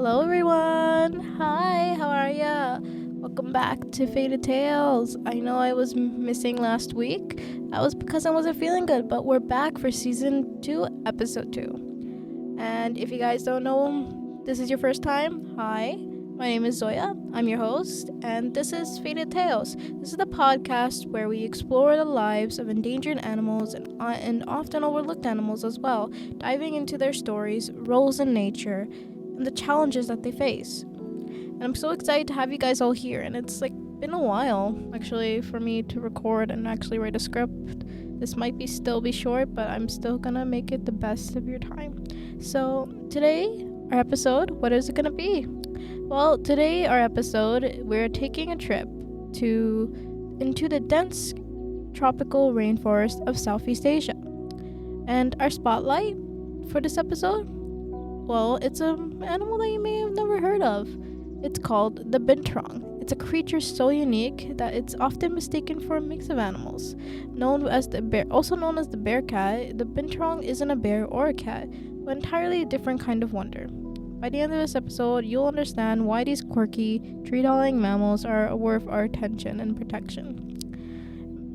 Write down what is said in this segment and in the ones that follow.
Hello, everyone. Hi, how are ya? Welcome back to Faded Tales. I know I was missing last week. That was because I wasn't feeling good, but we're back for season 2, episode 2. And if you guys don't know, this is your first time. Hi, my name is Zoya. I'm your host, and this is Faded Tales. This is the podcast where we explore the lives of endangered animals and often overlooked animals as well, diving into their stories, roles in nature, and the challenges that they face. And I'm so excited to have you guys all here. And it's been a while actually for me to record and actually write a script. This might still be short, but I'm still gonna make it the best of your time. So today, our episode, what is it gonna be? Well, today our episode, we're taking a trip into the dense tropical rainforest of Southeast Asia. And our spotlight for this episode, well, it's an animal that you may have never heard of. It's called the binturong. It's a creature so unique that it's often mistaken for a mix of animals. Also known as the bear cat, the binturong isn't a bear or a cat, but entirely a different kind of wonder. By the end of this episode, you'll understand why these quirky, tree-dwelling mammals are worth our attention and protection.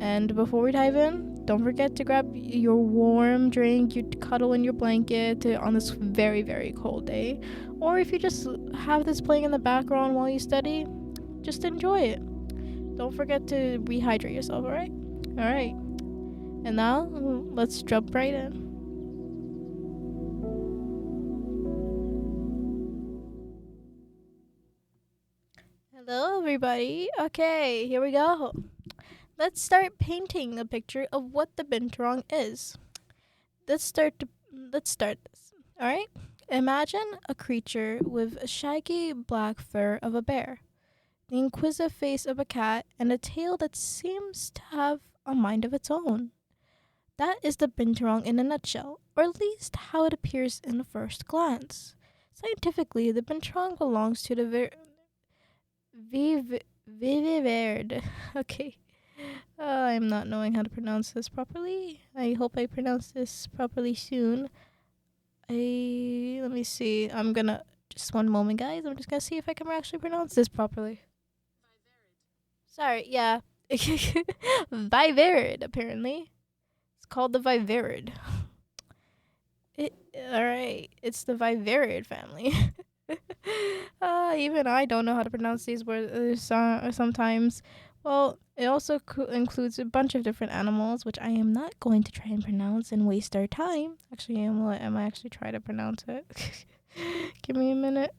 And before we dive in, don't forget to grab your warm drink, you cuddle in your blanket on this very, very cold day. Or if you just have this playing in the background while you study, just enjoy it. Don't forget to rehydrate yourself, alright? Alright. And now, let's jump right in. Hello, everybody. Okay, here we go. Let's start painting a picture of what the binturong is. Let's start this. All right? Imagine a creature with a shaggy black fur of a bear, the inquisitive face of a cat, and a tail that seems to have a mind of its own. That is the binturong in a nutshell, or at least how it appears in the first glance. Scientifically, the binturong belongs to the viverrid. Okay. I'm not knowing how to pronounce this properly. I hope I pronounce this properly soon. Let me see. Just one moment, guys. I'm just gonna see if I can actually pronounce this properly. Sorry, yeah. Viverrid, apparently. It's called the viverrid. Alright, it's the viverrid family. Even I don't know how to pronounce these words sometimes. Well, it also includes a bunch of different animals, which I am not going to try and pronounce and waste our time. Actually, I'm gonna actually try to pronounce it. Give me a minute.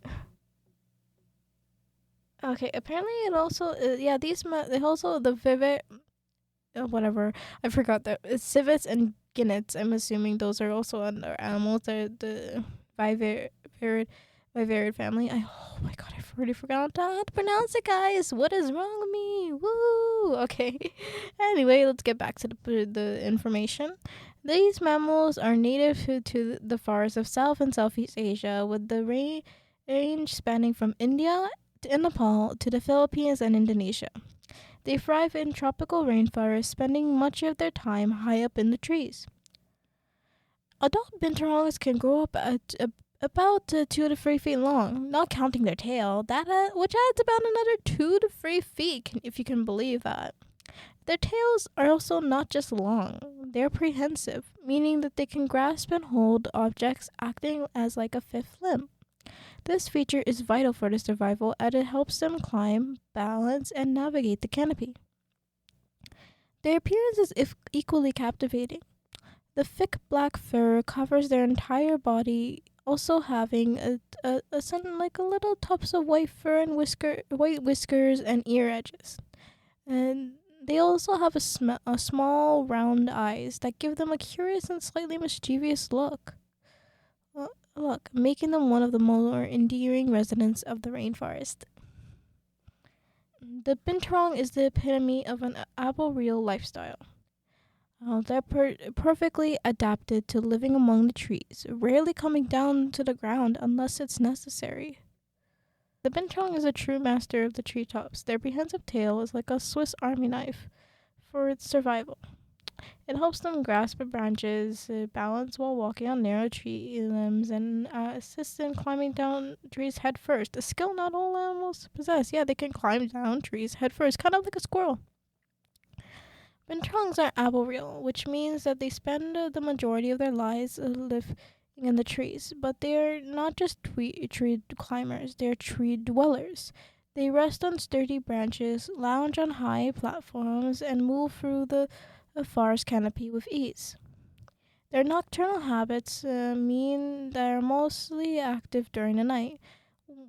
Okay, apparently it also, they also, the vivid, whatever, I forgot that. It's civets and guineas. I'm assuming those are also under animals. They're the viverrid family. Oh my god, I've already forgotten how to pronounce it, guys. What is wrong with me? Woo! Okay. Anyway, let's get back to the information. These mammals are native to the forests of South and Southeast Asia, with the range spanning from India and Nepal to the Philippines and Indonesia. They thrive in tropical rainforests, spending much of their time high up in the trees. Adult binturongs can grow up at about 2 to 3 feet long, not counting their tail, which adds about another 2 to 3 feet, if you can believe that. Their tails are also not just long, they're prehensile, meaning that they can grasp and hold objects, acting as like a fifth limb. This feature is vital for their survival as it helps them climb, balance, and navigate the canopy. Their appearance is equally captivating. The thick black fur covers their entire body, also having a little tufts of white fur and white whiskers and ear edges. And they also have a small round eyes that give them a curious and slightly mischievous look. Making them one of the more endearing residents of the rainforest. The binturong is the epitome of an arboreal lifestyle. They're perfectly adapted to living among the trees, rarely coming down to the ground unless it's necessary. The binturong is a true master of the treetops. Their prehensile tail is like a Swiss army knife for its survival. It helps them grasp at branches, balance while walking on narrow tree limbs, and assist in climbing down trees head first. A skill not all animals possess. Yeah, they can climb down trees head first, kind of like a squirrel. Binturongs are arboreal, which means that they spend the majority of their lives living in the trees. But they're not just tree climbers, they're tree dwellers. They rest on sturdy branches, lounge on high platforms, and move through the forest canopy with ease. Their nocturnal habits mean they're mostly active during the night.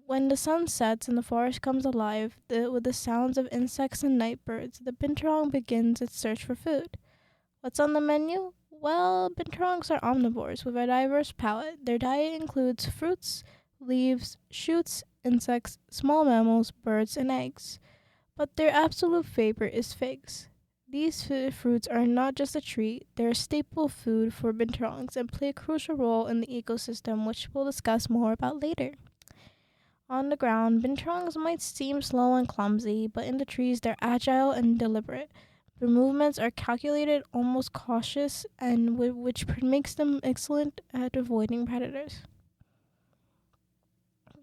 When the sun sets and the forest comes alive with the sounds of insects and night birds, the binturong begins its search for food. What's on the menu? Well, binturongs are omnivores with a diverse palate. Their diet includes fruits, leaves, shoots, insects, small mammals, birds, and eggs. But their absolute favorite is figs. These fruits are not just a treat, they're a staple food for binturongs and play a crucial role in the ecosystem, which we'll discuss more about later. On the ground, binturongs might seem slow and clumsy, but in the trees they're agile and deliberate. Their movements are calculated, almost cautious, and which makes them excellent at avoiding predators.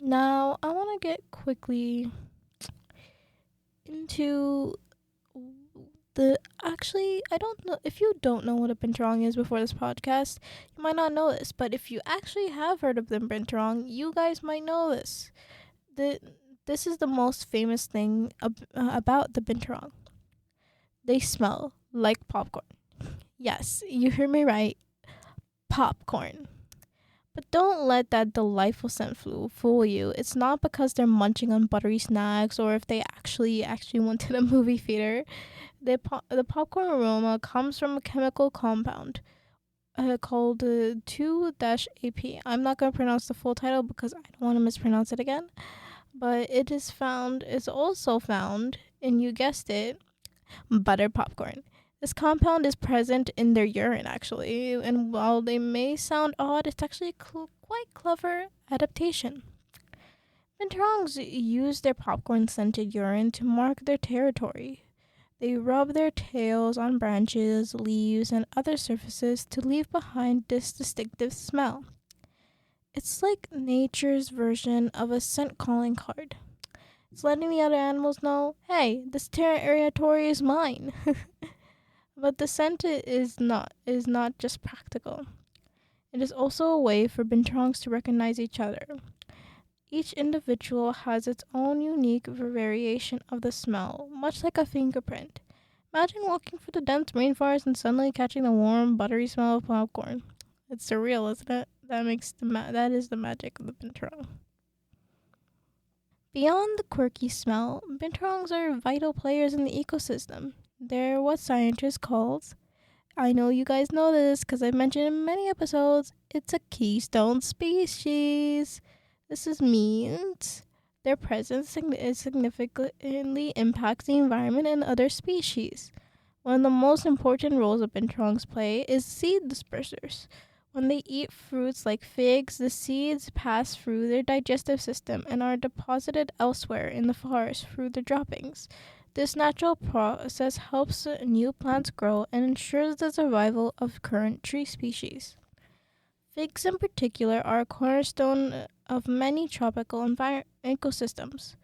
Now, I want to get quickly into the actually I don't know if you don't know what a binturong is before this podcast, you might not know this, but if you actually have heard of the binturong, you guys might know this. The This is the most famous thing about the binturong. They smell like popcorn. Yes, you heard me right. Popcorn. But don't let that delightful scent fool you. It's not because they're munching on buttery snacks or if they actually went to the movie theater. The popcorn aroma comes from a chemical compound called 2-AP. I'm not going to pronounce the full title because I don't want to mispronounce it again. But it's also found, and you guessed it, butter popcorn. This compound is present in their urine, actually, and while they may sound odd, it's actually a quite clever adaptation. Binturongs use their popcorn scented urine to mark their territory. They rub their tails on branches, leaves, and other surfaces to leave behind this distinctive smell. It's like nature's version of a scent calling card. It's letting the other animals know, hey, this territory is mine. But the scent is not just practical. It is also a way for binturongs to recognize each other. Each individual has its own unique variation of the smell, much like a fingerprint. Imagine walking through the dense rainforest and suddenly catching the warm, buttery smell of popcorn. It's surreal, isn't it? That is the magic of the binturong. Beyond the quirky smell, binturongs are vital players in the ecosystem. They're what scientists call, I know you guys know this because I've mentioned in many episodes, it's a keystone species. Means their presence significantly impacts the environment and other species. One of the most important roles that binturongs play is seed dispersers. When they eat fruits like figs, the seeds pass through their digestive system and are deposited elsewhere in the forest through the droppings. This natural process helps new plants grow and ensures the survival of current tree species. Figs, in particular, are a cornerstone of many tropical ecosystems.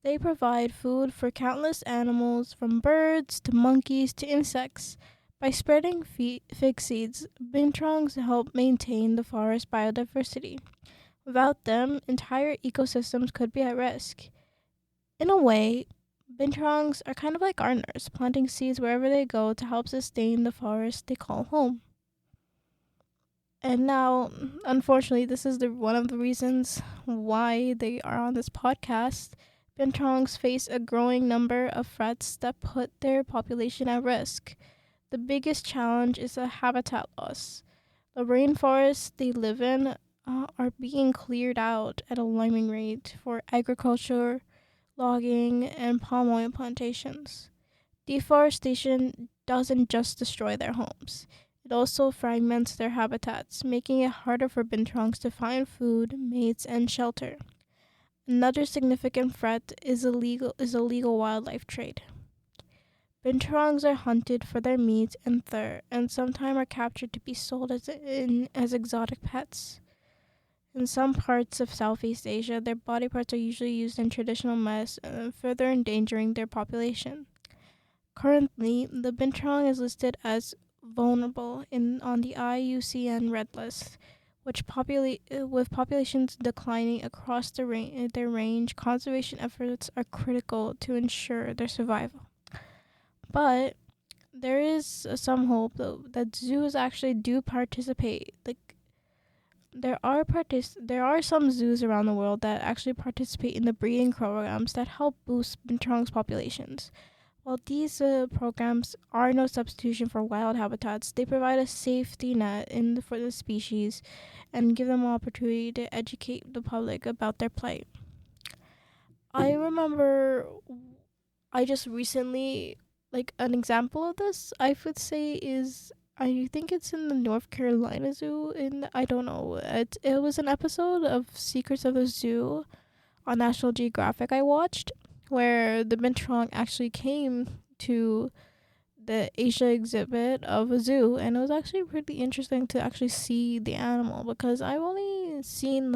They provide food for countless animals, from birds to monkeys to insects. By spreading fig seeds, binturongs help maintain the forest biodiversity. Without them, entire ecosystems could be at risk. In a way, binturongs are kind of like gardeners, planting seeds wherever they go to help sustain the forest they call home. And now, unfortunately, this is one of the reasons why they are on this podcast. Binturongs face a growing number of threats that put their population at risk. The biggest challenge is a habitat loss. The rainforests they live in are being cleared out at a alarming rate for agriculture, logging, and palm oil plantations. Deforestation doesn't just destroy their homes. It also fragments their habitats, making it harder for binturongs to find food, mates, and shelter. Another significant threat is illegal wildlife trade. Binturongs are hunted for their meat and fur, and sometimes are captured to be sold as exotic pets. In some parts of Southeast Asia, their body parts are usually used in traditional medicine, further endangering their population. Currently, the binturong is listed as vulnerable on the IUCN Red List, with populations declining across their range. Conservation efforts are critical to ensure their survival. But there is some hope though that zoos actually do participate. Like there are some zoos around the world that actually participate in the breeding programs that help boost binturong's populations. While these programs are no substitution for wild habitats, they provide a safety net for the species and give them an opportunity to educate the public about their plight. I remember I just recently, like, an example of this, I would say, is I think it's in the North Carolina Zoo. I don't know. It was an episode of Secrets of the Zoo on National Geographic I watched, where the binturong actually came to the Asia exhibit of a zoo, and it was actually pretty interesting to actually see the animal because I've only seen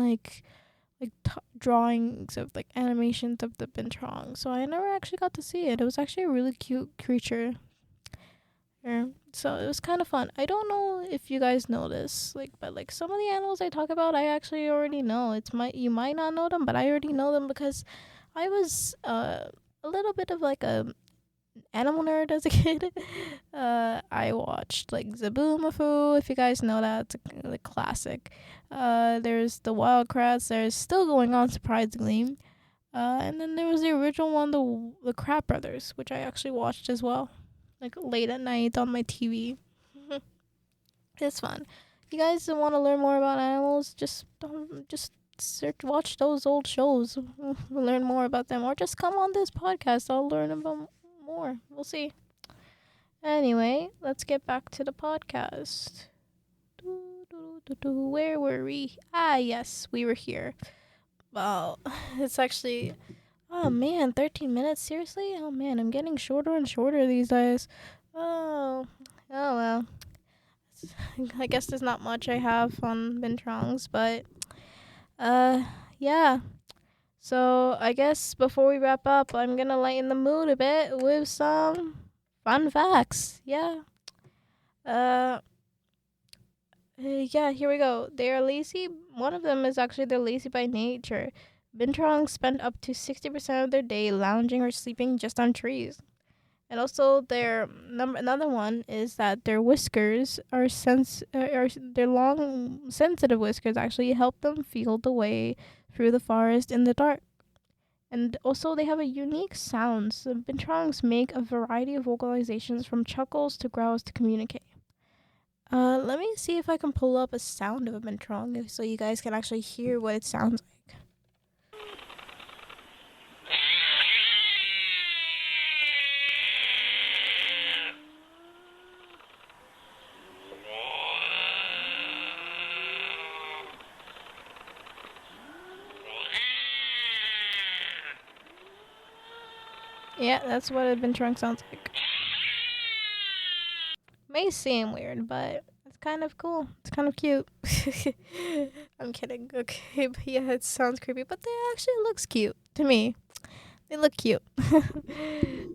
drawings of like animations of the binturong, so I never actually got to see it. It was actually a really cute creature. Yeah. So it was kind of fun. I don't know if you guys know this, but like some of the animals I talk about, I actually already know. You might not know them, but I already know them because I was a little bit of like a animal nerd as a kid. I watched like Zaboomafoo, if you guys know that. It's a classic. There's the Wild Kratts. There's still going on, surprisingly. And then there was the original one, the Krat Brothers, which I actually watched as well, like late at night on my TV. It's fun. If you guys want to learn more about animals, just watch those old shows, learn more about them, or just come on this podcast. I'll learn about more. We'll see. Anyway, let's get back to the podcast. Where were we? Ah, yes, we were here. Well, it's actually. Oh man, 13 minutes? Seriously? Oh man, I'm getting shorter and shorter these days. Oh well. I guess there's not much I have on Binturongs, but uh, yeah. So I guess before we wrap up, I'm gonna lighten the mood a bit with some fun facts. Yeah. Uh, yeah, here we go. They are lazy. One of them is actually they're lazy by nature. Binturongs spend up to 60% of their day lounging or sleeping just on trees. And also, another one is that their whiskers are their long, sensitive whiskers actually help them feel the way through the forest in the dark. And also, they have a unique sound. So binturongs make a variety of vocalizations from chuckles to growls to communicate. Let me see if I can pull up a sound of a binturong so you guys can actually hear what it sounds like. Yeah, that's what a binturong sounds like. May seem weird, but it's kind of cool. It's kind of cute. I'm kidding. Okay, but yeah, it sounds creepy, but they actually looks cute to me. They look cute.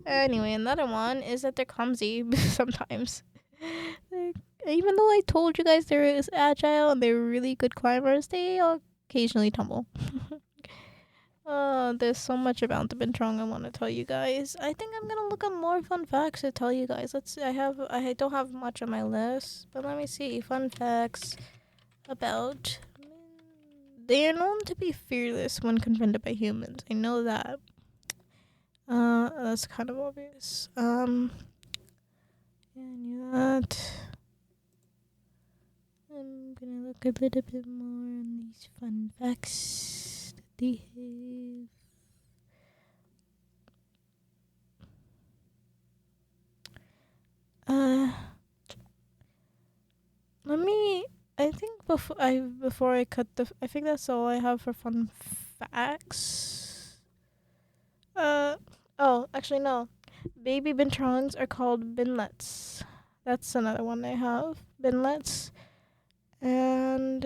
Anyway, another one is that they're clumsy sometimes. Even though I told you guys they're agile and they're really good climbers, they occasionally tumble. There's so much about the Binturong I want to tell you guys. I think I'm gonna look up more fun facts to tell you guys. Let's see. I don't have much on my list, but let me see. Fun facts about. They are known to be fearless when confronted by humans. I know that. That's kind of obvious. Yeah, I knew that. I'm gonna look a little bit more on these fun facts that they have. Let me. I think before I cut I think that's all I have for fun facts. Oh, actually no. Baby Binturongs are called binlets. That's another one I have. Binlets. And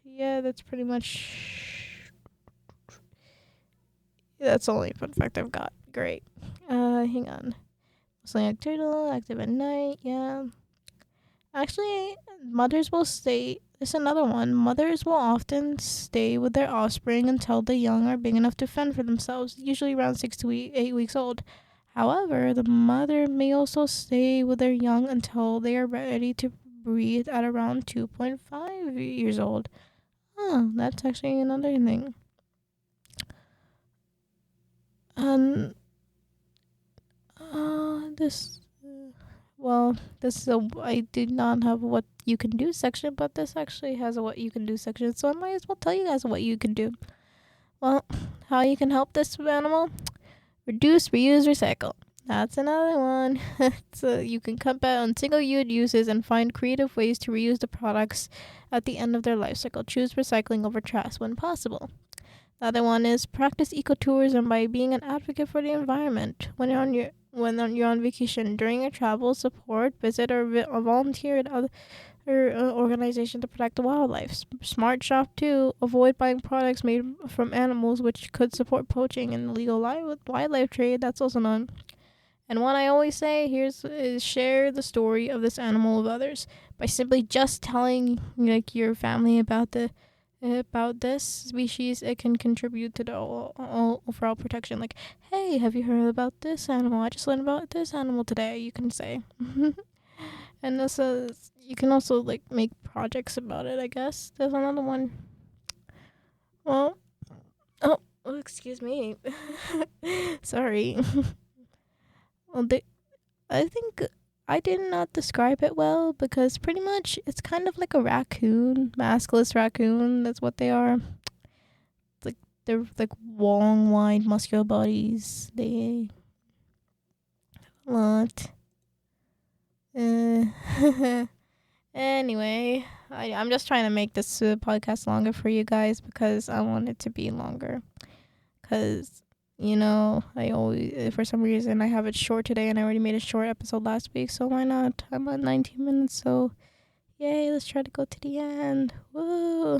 yeah, that's pretty much. That's the only fun fact I've got. Great. Hang on. Mostly nocturnal, active at night. Yeah. Actually, mothers will stay. There's another one. Mothers will often stay with their offspring until the young are big enough to fend for themselves, usually around 8 weeks old. However, the mother may also stay with their young until they are ready to breed at around 2.5 years old. That's actually another thing. And this I did not have a what you can do section, but this actually has a what you can do section, so I might as well tell you guys what you can do. Well, how you can help this animal? Reduce, reuse, recycle. That's another one. So you can cut back on single-use uses and find creative ways to reuse the products at the end of their life cycle. Choose recycling over trash when possible. The other one is practice ecotourism by being an advocate for the environment. When you're on vacation, during your travel, support, visit, or volunteer at other organization to protect the wildlife. Smart shop too. Avoid buying products made from animals, which could support poaching and illegal wildlife trade. That's also known. And one I always say is share the story of this animal with others by simply just telling your family about this species. It can contribute to the overall protection. Like, hey, have you heard about this animal? I just learned about this animal today. You can say. And also, you can also make projects about it, I guess. There's another one. Well, excuse me. Sorry. Well, I think I did not describe it well because pretty much it's kind of like a raccoon, maskless raccoon. That's what they are. They're like long, wide, muscular bodies. They have a lot. Anyway, I'm just trying to make this podcast longer for you guys because I want it to be longer. Because, I always, for some reason, I have it short today and I already made a short episode last week. So why not? I'm at 19 minutes. So, yay, let's try to go to the end. Woo!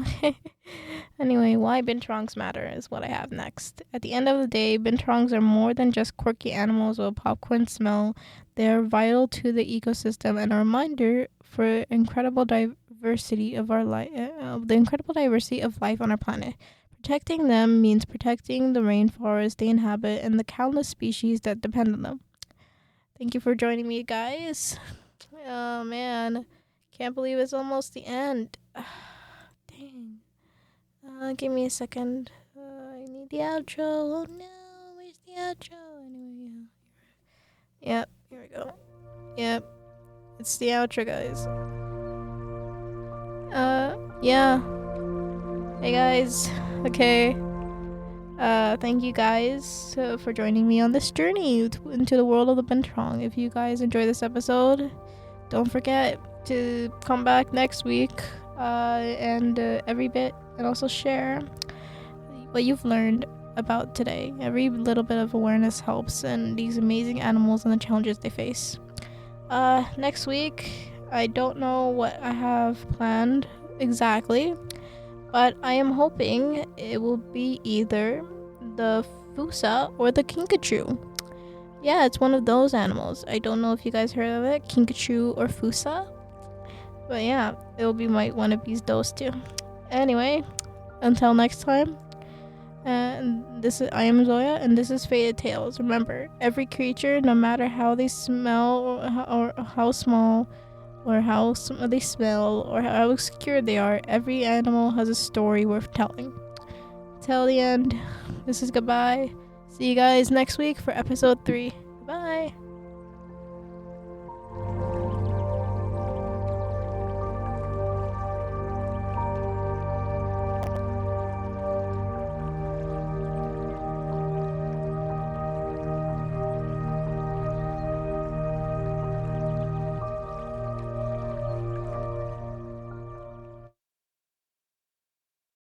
Anyway, why binturongs matter is what I have next. At the end of the day, binturongs are more than just quirky animals with a popcorn smell. They are vital to the ecosystem and a reminder for incredible diversity of our the incredible diversity of life on our planet. Protecting them means protecting the rainforest they inhabit and the countless species that depend on them. Thank you for joining me, guys. Oh man, can't believe it's almost the end. Dang. Give me a second. I need the outro. Oh no, where's the outro? Anyway, yeah. Yep, here we go. Yep, it's the outro, guys. Yeah. Hey guys. Okay. Thank you guys for joining me on this journey into the world of the binturong. If you guys enjoy this episode, don't forget to come back next week and every bit, and also share what you've learned about today. Every little bit of awareness helps, and these amazing animals and the challenges they face. Next week, I don't know what I have planned exactly, but I am hoping it will be either the Fusa or the Kinkajou. Yeah, it's one of those animals. I don't know if you guys heard of it, Kinkajou or Fusa. But yeah, it'll be one of those two. Anyway, until next time. And I am Zoya, and this is Faded Tales. Remember, every creature, no matter how they smell or how small, or how they smell, or how obscure they are, every animal has a story worth telling. Till the end, this is goodbye. See you guys next week for episode 3. Bye.